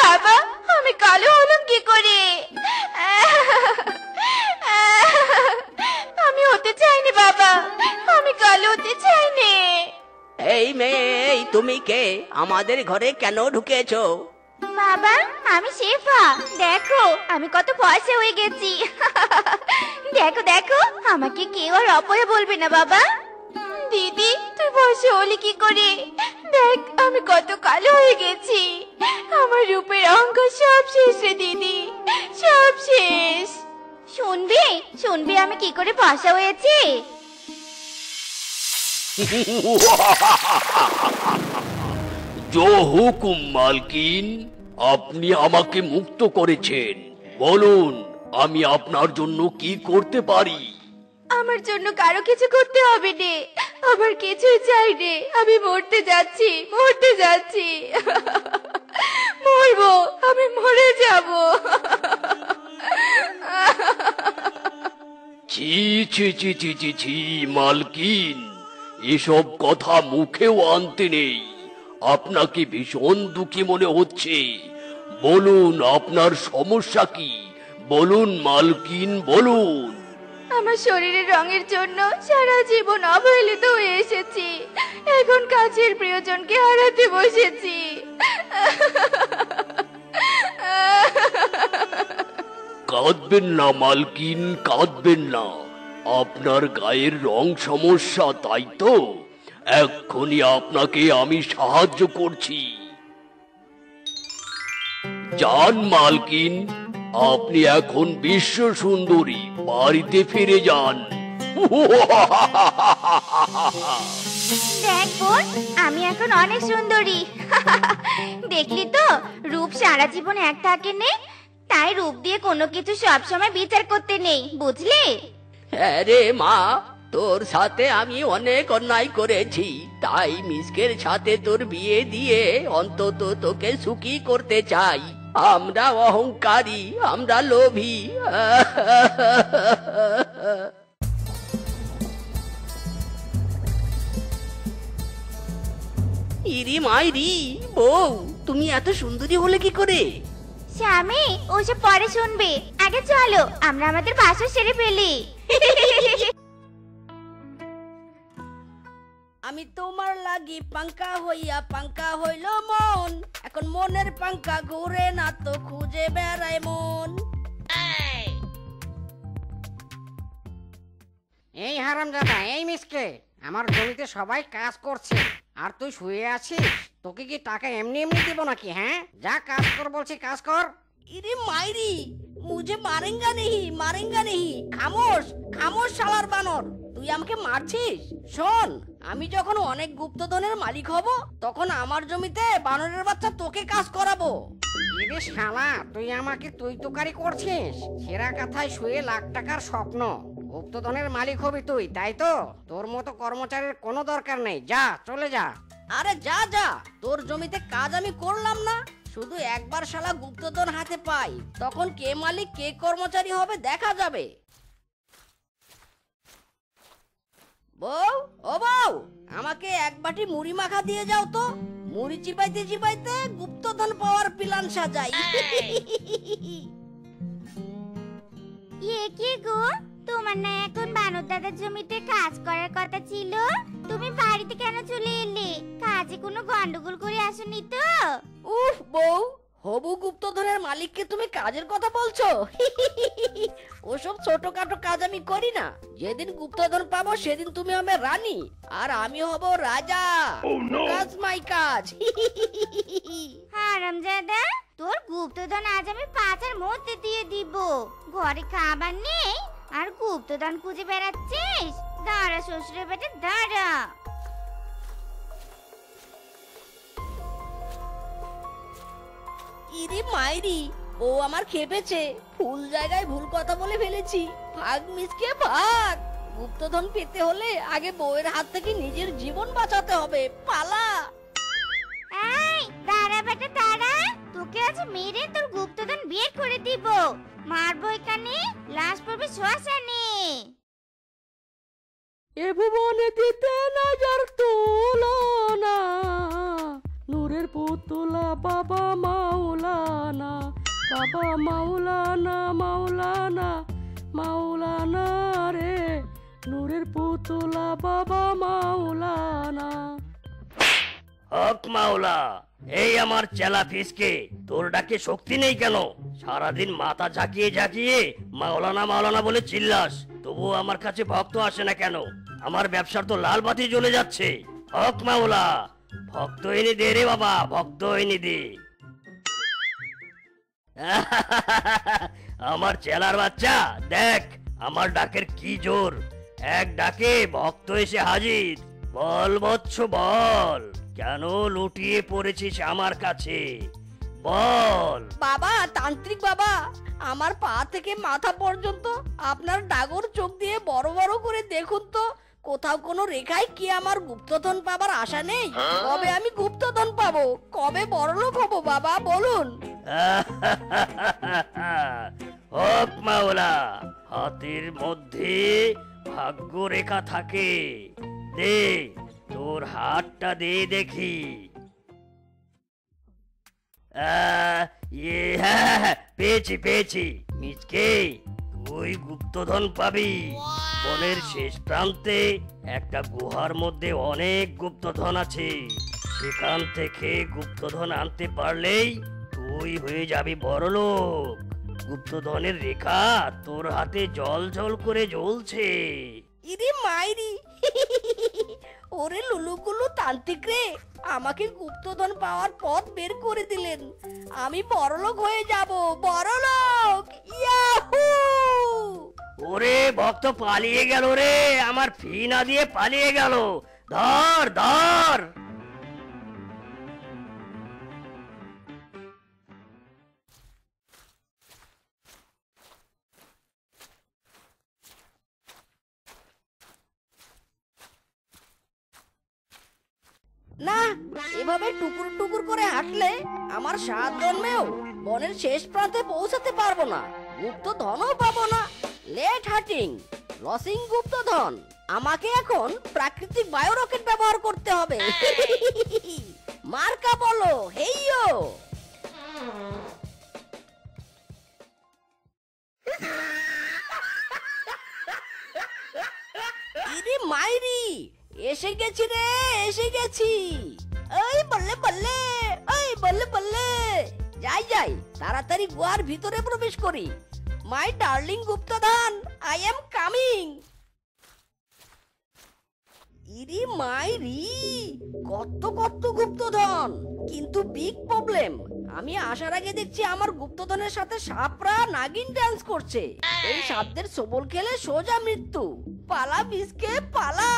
বাবা, আমি কালো হলাম কি করে? আমি হতে চাইনি বাবা, আমি কালো হতে চাইনি। এই মেয়ে, এই তুমি কে? আমাদের ঘরে কেন ঢুকেছো? বাবা, আমি শেফা। দেখো আমি কত ফর্সা হয়ে গেছি। দেখো দেখো, আমাকে কেউ আর অপয়া বলবে না বাবা। দিদি, তুই ফর্সা হলি কি করে? দেখ আমি কত কালো হয়ে গেছি। আমার রূপের অঙ্ক সব শেষ রে দিদি, সব শেষ। শুনবি শুনবি আমি কি করে ফর্সা হয়েছি? জো হুকুম মালকিন, আপনি আমাকে মুক্ত করেছেন। বলুন আমি আপনার জন্য কি করতে পারি? আমার জন্য কারো কিছু করতে হবে না। আমার কিছুই চাই নে। আমি মরতে যাচ্ছি, মরতে যাচ্ছি। মরবো, আমি মরে যাব। ছি ছি ছি ছি ছি ছি মালকিন, এসব কথা মুখেও আনতে নেই। আপনাকে ভীষণ দুঃখী মনে হচ্ছে। বলুন আপনার সমস্যা কি? বলুন মালকিন, বলুন। আমার শরীরের রঙের জন্য সারা জীবন অবহেলিত হয়ে এসেছি। এখন কাছের প্রিয়জনকে হারাতে বসেছি। কাঁদবেন না মালকিন, কাঁদবেন না। আপনার গায়ের রং সমস্যা, তাই তো? এক্ষুনি আপনাকে আমি সাহায্য করছি। যান মালকিন, আপনি এখন বিশ্ব সুন্দরী। বাড়িতে ফিরে যান। দেখ বোন, আমি এখন অনেক সুন্দরী। দেখলি তো, রূপ সারা জীবন এক থাকে নে। তাই রূপ দিয়ে কোনো কিছু সবসময় বিচার করতে নেই, বুঝলি? হ্যাঁ রে মা, তোর সাথে আমি অনেক অন্যায় করেছি, তাই মিসকের সাথে তোর বিয়ে দিয়ে অন্তত তোকে সুখী করতে চাই। আমরা অহংকারী, আমরা লোভী। ইরি মাইরি, বউ তুমি এত সুন্দরী হলে কি করে? স্বামী ওসব পরে শুনবে, আগে চলো আমরা আমাদের বাসা সেরে ফেলি। আমি তোমার লাগি পাঙ্কা হইয়া পাঙ্কা হইল মন, এখন মনের পাঙ্কা ঘুরে না তো খুঁজে বেড়ায় মন। এই হারামজাদা, এই মিসকে, আমার জমিতে সবাই কাজ করছে আর তুই শুয়ে আছিস। তোকে কি টাকা এমনি এমনি দিব নাকি? হ্যাঁ, যা কাজ কর বলছি, কাজ কর। ইরে মাইরি, মুঝে মারেঙ্গা নেহি। খামোশ খামোশ শালার বানর, তুই আমাকে মারছিস? শোন, আমি যখন অনেক গুপ্তধনের মালিক হব তখন আমার জমিতে বানরের বাচ্চা তোকে কাজ করাবো। ইরে শালা, তুই আমাকে তুই তুকারি করছিস? সেরা কথায় শুয়ে লাখ টাকার স্বপ্ন। গুপ্তধনের মালিক হবি তুই, তাই তো? তোর মতো কর্মচারীর কোনো দরকার নেই, যা চলে যা। আরে যা যা, তোর জমিতে কাজ আমি করলাম না? শুধু একবার শালা গুপ্তধন হাতে পাই, তখন কে মালিক কে কর্মচারী হবে দেখা যাবে। বউ, ও বউ, আমাকে এক বাটি মুড়ি মাখা দিয়ে যাও তো। মুড়ি চিবাইতে চিবাইতে গুপ্তধন পাওয়ার প্ল্যান সাজাই। কি গো, তোমার না এখন বানর দাদার জমিতে কাজ করার কথা ছিল? তুমি বাড়িতে কেন চলে এলে? কাজে কোনো গন্ডগোল করে আসনি তো? উফ বউ, হবু গুপ্তধনের মালিককে তুমি কাজের কথা বলছো? ওসব ছোটখাটো কাজ আমি করি না। যেদিন গুপ্তধন পাবো সেদিন তুমি হবে রানী আর আমি হব রাজা। কাজ মাই কাজ। হারামজাদা, তোর গুপ্তধন আজ আমি পাচার মধ্যে দিয়ে দিব। ঘরে খাবার নেই আর গুপ্তধন খুঁজে বেড়াচ্ছিস? দাঁড়া শ্বশুরের বেটে দাঁড়া। ইরে মাইরি, ও আমার খেপেছে। ভুল জায়গায় ভুল কথা বলে ফেলেছি। ভাগ মিসকে ভাগ। গুপ্তধন পেতে হলে আগে বউয়ের হাত থেকে নিজের জীবন বাঁচাতে হবে। পালা। এই দাঁড়া বেটা দাঁড়া, তোকে আজ মেরে তোর গুপ্তধন বের করে দিব। মারবো এখানে, লাশ পড়বে শ্মশানে। এ ভুবনে দিতে নজর তুলনা, নূরের পুতুলা বাবা মাওলানা, বাবা মাওলানা মাওলানা মাওলানা রে, নূরের পুতুলা বাবা মাওলানা। হক মাওলা, এই আমার চেলা ফিসকে, তোর ডাকে শক্তি নেই কেন? সারাদিন মাথা ঝাঁকিয়ে ঝাঁকিয়ে মাওলানা মাওলানা বলে চিল্লাস, তবুও আমার কাছে ভক্ত আসে না কেন? আমার ব্যবসার তো লাল বাতি জ্বলে যাচ্ছে। হক মাওলা, ভক্ত এনে দে রে বাবা, ভক্ত এনে দে। আমার চেলার বাচ্চা, দেখ আমার ডাকের কি জোর। এক ডাকে ভক্ত এসে হাজির। বল বৎস বল, কেন লুটিয়ে পড়েছিস আমার কাছে? বল। বাবা, তান্ত্রিক বাবা, আমার পা থেকে মাথা পর্যন্ত আপনার ডাগর চোখ দিয়ে বড় বড় করে দেখুন তো, কোথাও কোনো রেখায় কি আমার গুপ্তধন পাবার আশা নেই? কবে আমি গুপ্তধন পাবো? কবে বড়লোক হব বাবা বলুন? হক মাওলা, হাতের মধ্যে ভাগ্য রেখা থাকে। দে তোর হাতটা দে দেখি। পেয়েছি পেয়েছি। মিচকে, তুই গুপ্তধন পাবি। বনের শেষ প্রান্তে একটা গুহার মধ্যে অনেক গুপ্তধন আছে। সেখান থেকে গুপ্তধন আনতে পারলেই তুই হয়ে যাবি বড়লোক। গুপ্তধনের রেখা তোর হাতে জল জল করে জ্বলছে। ইরে মাইরি, ওরে লুলুগুলু তান্ত্রিক রে, আমাকে গুপ্তধন পাওয়ার পথ বের করে দিলেন। আমি বড়লোক হয়ে যাব, বড়লোক। ইয়াহু! ওরে ভক্ত পালিয়ে গেল রে, আমার ফি না দিয়ে পালিয়ে গেল। ধর ধর। না, এভাবে টুকুর টুকুর করে হাঁটলে আমার 7 জন্মেও বনের শেষ প্রান্তে পৌঁছাতে পারবো না, গুপ্তধনও পাবো না। লেট হার্টিং, লসিং গুপ্তধন। আমাকে এখন প্রাকৃতিক বায়ো রকেট ব্যবহার করতে হবে। মার্কা বলো, হেইয়ো। ইরে মাইরি, এসে গেছি রে, এসে গেছি। এই বললে বললে, এই বললে বললে। যাই যাই, তাড়াতাড়ি গুহার ভিতরে প্রবেশ করি। মাই ডার্লিং গুপ্তধন, আই এম কামিং। ইরি মাইরি, কত কত গুপ্তধন, কিন্তু বিগ প্রবলেম। আমি আসার আগে দেখছি আমার গুপ্তধনের সাথে সাপরা নাগিন ডান্স করছে। এই সাপদের সবল খেলে সোজা মৃত্যু। পালা মিসকে পালা।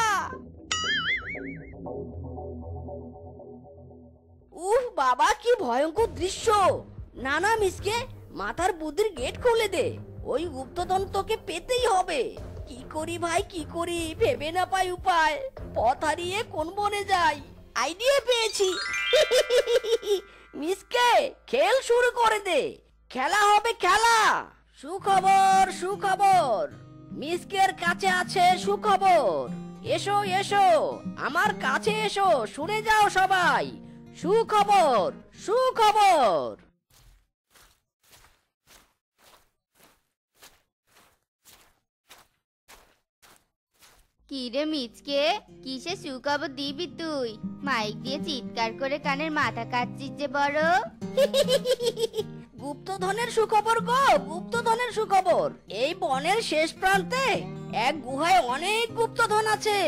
উহ বাবা, কি ভয়ঙ্কর দৃশ্য। না না মিসকে, মাথার বুদ্ধির গেট খুলে দে। ওই গুপ্তধন তোকে পেতেই হবে। কি করি ভাই, কি করি, ভেবে না পাই উপায়। পথ হারিয়ে কোন বনে যাই। আইডিয়া পেয়েছি। মিসকে, খেল শুরু করে দে। খেলা হবে খেলা। সুখবর সুখবর, মিসকের কাছে আছে সুখবর। এসো এসো, আমার কাছে এসো, শুনে যাও সবাই। সুখবর সুখবর। কি রে মিচকে, কিসে সুখবর দিবি তুই? মাইক দিয়ে চিৎকার করে কানের মাথা কাটছিস যে বড়। গুপ্তধনের সুখবর গো, গুপ্তধনের সুখবর। এই বনের শেষ প্রান্তে এক গুহায় অনেক গুপ্তধন আছে।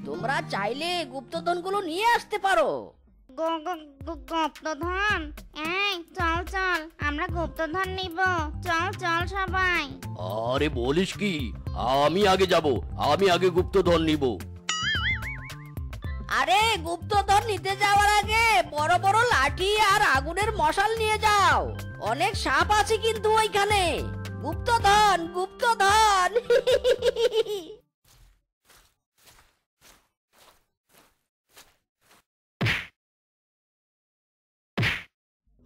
তোমরা চাইলে গুপ্তধনগুলো নিয়ে আসতে পারো। গুপ্তধন? এই চল চল, আমরা গুপ্তধন নিব। চল চল সবাই। আরে বলিস কি, আমি আগে যাব, আমি আগে গুপ্তধন নিব। আরে গুপ্তধন নিতে যাওয়ার আগে বড় বড় লাঠি আর আগুনের মশাল নিয়ে যাও। অনেক সাপ আছে কিন্তু ওইখানে। গুপ্তধন গুপ্তধন।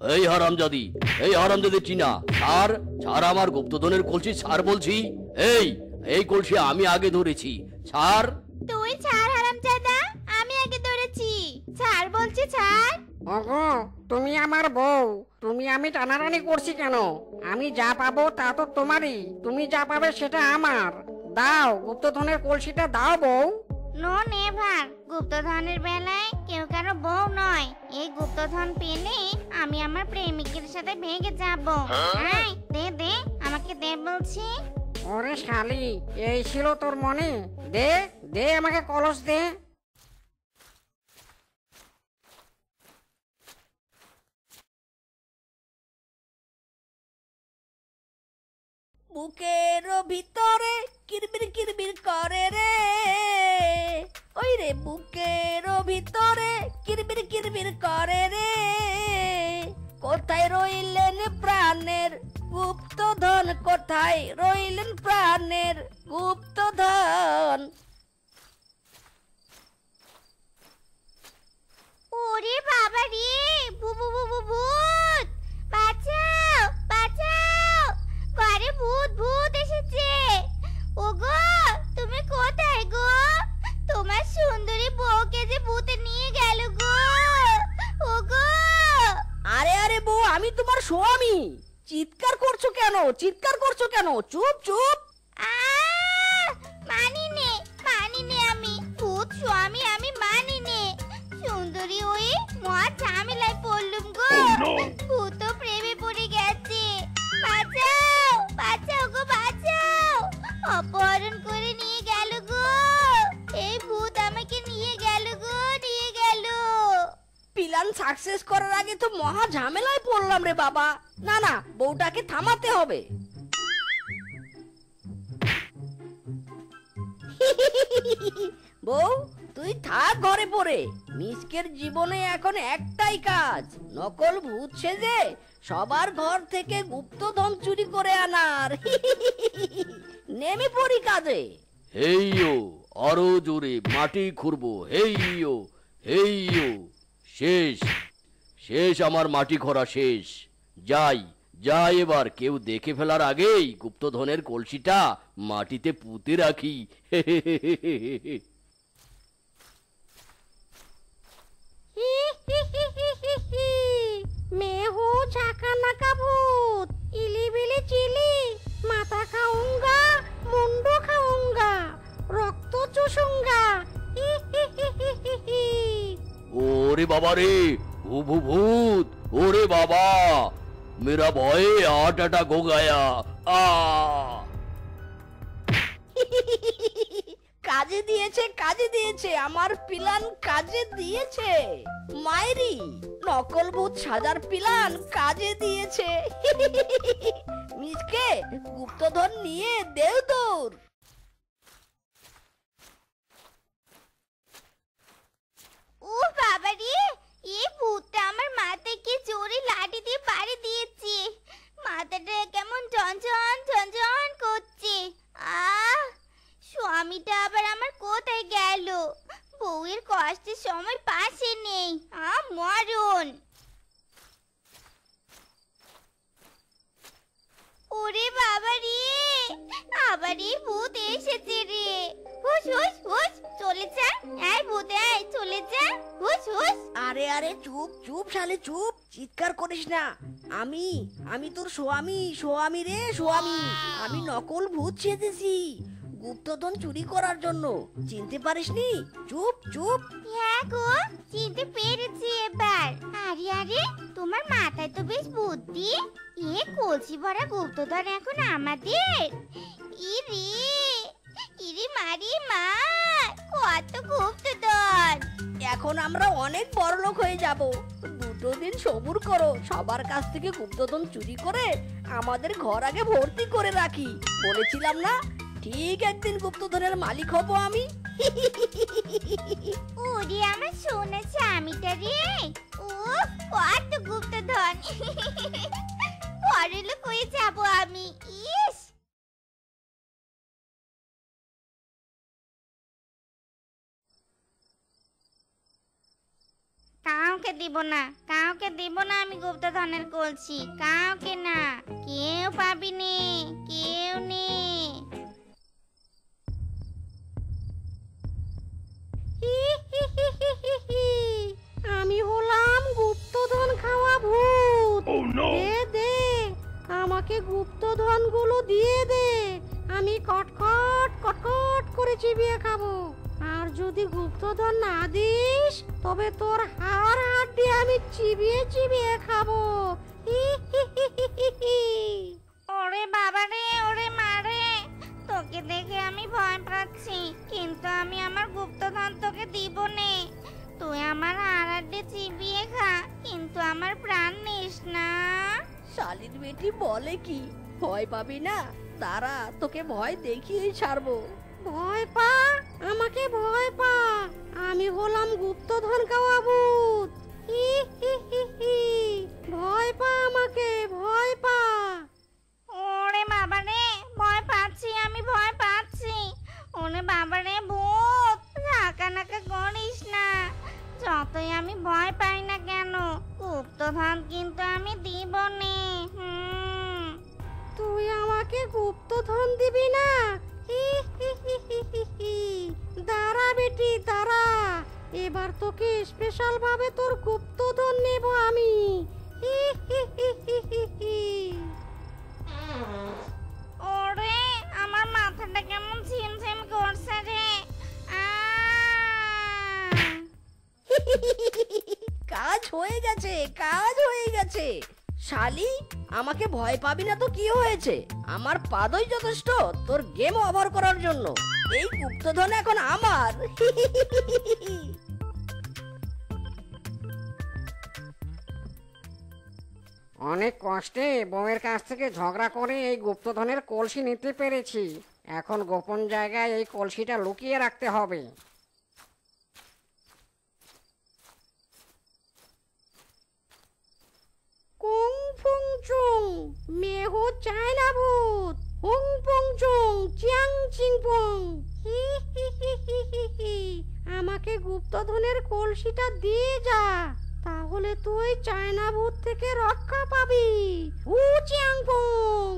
এই হারামজাদি, এই হারামজাদি চিনা, ছাড় ছাড় আমার গুপ্তধনের কলসি ছাড় বলছি। এই এই কলসি আমি আগে ধরেছি, ছাড়। তুই ছাড় হারামজাদা, আমি আগে ধরেছি। ছাড় বলছি, ছাড়। ওগো, তুমি আমার বউ, তুমি আমি টানাটানি করছি কেন? আমি যা পাবো তা তো তোমারই, তুমি যা পাবে সেটা আমার। দাও গুপ্তধনের কলসিটা দাও বউ। নো নেভার, গুপ্তধনের বেলায় কেউ কারো বউ নয়। এই গুপ্তধন পেলে আমি আমার প্রেমিকের সাথে ভেগে যাব। এই দে দে, আমাকে দে বলছি। ওরে শালি, এই ছিল তোর মনে? দে দে, আমাকে কলস দে। বুকের ভিতরে কিরবির কিরবির করে রে। ওই রে বুকের ভিতরে কিরবির কিরবির করে রে। কোথায় রইলেন প্রাণের গুপ্তধন, কোথায় রইলেন প্রাণের গুপ্তধন। ওরে বাবা রে, ভূত বাঁচাও বাঁচাও, ঘরে ভূত ভূত এসেছে। ওগো, তুমি কোথায় গো? তোমার সুন্দরী বউকে যে ভূতে নিয়ে গেল গো। ওগো, আরে আরে বউ, আমি তোমার স্বামী। চিৎকার করছো কেন, চিৎকার করছো কেন? চুপ চুপ। মানি নে আমি ভূত স্বামী, আমি মানি নে। সুন্দরী ওই মহা ঝামেলায় পড়লুম গো। ভূত তো প্রেমে পড়ে গেছে। বাঁচাও বাঁচাও গো, বাঁচাও। অপহরণ করে নিয়ে গেল গো। এই ভূত আমাকে নিয়ে গেল গো, নিয়ে গেল। প্ল্যান সাকসেস করার আগে তো মহা ঝামেলায় পড়লাম রে বাবা। না না, বউটাকে থামাতে হবে। বউ, তুই থাক ঘরে পড়ে। মিসকের জীবনে এখন একটাই কাজ, নকল ভূত সেজে সবার ঘর থেকে গুপ্তধন চুরি করে আনার। নেমে পড়ি কাজে। হেইয়ো, আরো জোরে মাটি খুঁড়বো। হেইয়ো হেইয়ো। শেষ শেষ, আমার মাটি খোঁড়া শেষ। যাই যাই, এবার কেউ দেখে ফেলার আগেই গুপ্তধনের কলসিটা মাটিতে পুঁতে রাখি। मैं हूँ झाका नाका भूत, इली बिली चिली, माथा खाऊंगा, मुंडो खाऊंगा, रक्त चूसूंगा। ওরে বাবা রে, ভূ ভূত, ওরে বাবা, মেরা ভয়ে হার্ট অ্যাটাক হো গায়া। কাজে দিয়েছে, আমার প্ল্যান কাজে দিয়েছে। মায়েরি নকল ভূত সাজার প্ল্যান কাজে দিয়েছে। মিসকে গুপ্তধন নিয়ে দেও দৌড়। ও বাবা রে, এই ভূতটা আমার মাথায় কি জোরে লাঠি দিয়ে বাড়ি দিয়েছে। মাথাটা কেমন ঝনঝন ঝনঝন করছে। স্বামীটা আবার আমার কোথায় গেল? বউয়ের কষ্টের সময় পাশে নেই। মরণ। ওরে বাবা রে, আবার এই ভূত এসেছে রে। হুস হুস হুস, চলে যা। এই ভূত, এই চলে যা। হুস হুস। আরে আরে চুপ চুপ শালে চুপ, চিৎকার করিস না। আমি তোর স্বামী রে, আমি নকল ভূত সেজেছি গুপ্তধন চুরি করার জন্য। চিনতে পারিসনি? চুপ চুপ। হ্যাঁ গো, চিনতে পেরেছি এবার। আরে আরে, তোমার মাথায় তো বেশ বুদ্ধি। এ কলসি ভরা গুপ্তধন এখন আমাদের। ইরে ইরে মারি মা, কত গুপ্তধন! এখন আমরা অনেক বড়লোক হয়ে যাব। দুটো দিন সবুর করো, সবার কাছ থেকে গুপ্তধন চুরি করে আমাদের ঘর আগে ভর্তি করে রাখি। বলেছিলাম না, ঠিক একদিন গুপ্তধনের মালিক হব আমি। ওরে আমার সোনা স্বামীটা রে, ও কত গুপ্তধন! বড়লোক হয়ে যাব আমি। ইস, কাউকে দিব না আমি গুপ্তধনের কলসি, কাউকে না। কেউ পাবি নে, কেউ নেই। আমি হলাম গুপ্তধন খাওয়া ভূত। দে আমাকে গুপ্তধন গুলো দিয়ে দে, আমি কটকট কটকট করে চিবিয়ে খাবো। আর যদি গুপ্তধন না দিস, তবে তোর হাড় হাড্ডি আমি চিবিয়ে চিবিয়ে খাবো। ওরে বাবা রে, ওরে মা রে, তোকে দেখে আমি ভয় পাচ্ছি, কিন্তু আমি আমার গুপ্তধন তোকে দিব নে। তুই আমার হাড় হাড্ডি চিবিয়ে খা, কিন্তু আমার প্রাণ নিস না। শালির বেটি বলে কি, ভয় পাবি না? দাঁড়া, তোকে ভয় দেখিয়েই ছাড়বো। ভয় পা, আমাকে ভয় পা। আমি হলাম গুপ্তধন খাওয়া ভূত। ভয় পা আমাকে, ভয় পা। ওরে বাবা রে, ভয় পাচ্ছি, আমি ভয় পাচ্ছি। ওরে বাবা রে ভূত, নাকা নাকা করিস না। যতই আমি ভয় পাই না কেন, গুপ্তধন কিন্তু আমি দিব নে। তুই আমাকে গুপ্তধন দিবি না? দাঁড়া বেটি দাঁড়া, এবার তোকে স্পেশাল ভাবে তোর গুপ্তধন নেব আমি। ওরে আমার মাথাটা কেমন ঝিমঝিম করছে রে। কাজ হয়ে গেছে। শালি, আমাকে ভয় পাবি না তো কি হয়েছে? আমার পাদই যথেষ্ট তোর গেম ওভার করার জন্য। এই গুপ্তধন এখন আমার। অনেক কষ্টে বউয়ের কাছ থেকে ঝগড়া করে এই গুপ্তধনের কলসি নিতে পেরেছি। এখন গোপন জায়গায় এই কলসিটা লুকিয়ে রাখতে হবে। কুং ফুং চুং, মে হো চায়না ভূত। হুং ফুং চুং, চিয়াং চিং ফুং। আমাকে গুপ্তধনের কলসিটা দিয়ে যা। তাহলে তুই চায়না ভূত থেকে রক্ষা পাবি। উ চিয়াংফুং।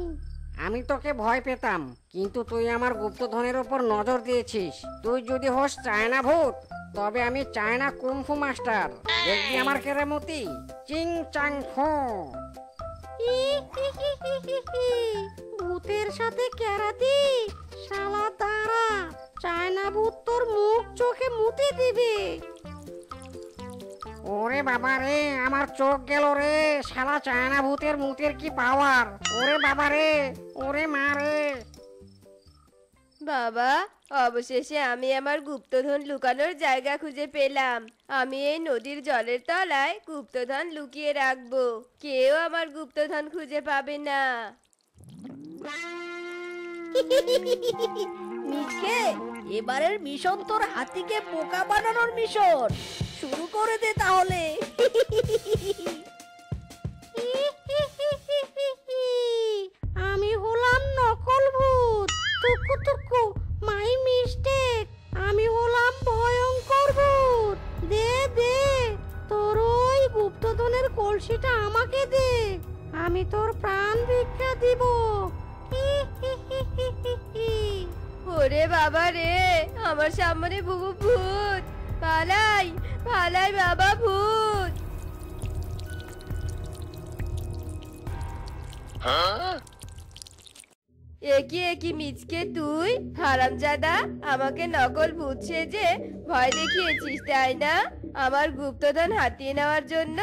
আমি তোকে ভয় পেতাম, কিন্তু তুই আমার গুপ্তধনের উপর নজর দিয়েছিস। তুই যদি হোস চায়না ভূত, তবে আমি চায়না কুমফু মাস্টার। দেখবি আমার কেরামতি। চিং চাং ফু। ভূতের সাথে কেরাতি? শালা দাঁড়া, চায়না ভূত তোর মুখ চোখে মুতে দিবে। ওরে বাবা রে, আমার চোখ গেল রে। শালা চায়না ভূতের মুতের কি পাওয়ার! ওরে বাবা রে, ওরে মা রে। বাবা, অবশেষে আমি আমার গুপ্তধন লুকানোর জায়গা খুঁজে পেলাম। আমি এই নদীর জলের তলায় গুপ্তধন লুকিয়ে রাখবো। কেউ আমার গুপ্তধন খুঁজে পাবে না। মিচকে, এবারের মিশন তোর হাতিকে বোকা বানানোর মিশন। শুরু করে দে তাহলে। আমি হলাম নকল ভূত। টুকু টুকু, মাই মিস্টেক। আমি হলাম ভয়ঙ্কর ভূত। দে দে, তোর ওই গুপ্তধনের কলসিটা আমাকে দে। আমি তোর প্রাণ ভিক্ষা দিব। ওরে বাবা রে, আমার সামনে বুবু ভূত। পালাই পালাই বাবা, ভূত। একি একি মিচকে, তুই হারামজাদা আমাকে নকল ভূত সেজে ভয় দেখিয়েছিস, তাই না? আমার গুপ্তধন হাতিয়ে নেওয়ার জন্য।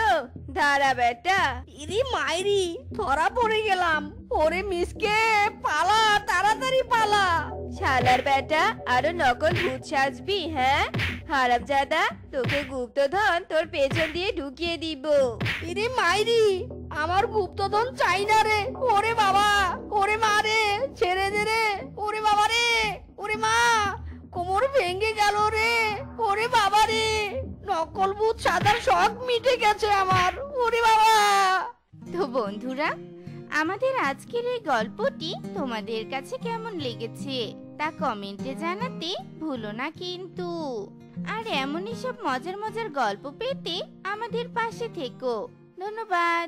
দাঁড়া বেটা। ইরি মাইরি, ধরা পড়ে গেলাম। ওরে মিসকে, পালা, তাড়াতাড়ি পালা। শালার বেটা, আরো নকল ভূত সাজবি? হ্যাঁ হারামজাদা, তোকে গুপ্তধন তোর পেছন দিয়ে ঢুকিয়ে দিব। ইরি মাইরি, আমার গুপ্তধন চাই না রে। ওরে বাবা, ওরে মা রে, ছেড়ে দে রে। ওরে বাবা রে, ওরে মা, কোমর ভেঙে গেল রে। ওরে বাবা রে, নকল ভূত সাদার শখ মিটে গেছে আমার। ওরে বাবা। তো বন্ধুরা, আমাদের আজকের এই গল্পটি তোমাদের কাছে কেমন লেগেছে তা কমেন্টে জানাতে ভুলো না কিন্তু। আর এমনই সব মজার মজার গল্প পেতে আমাদের পাশে থেকো। ধন্যবাদ।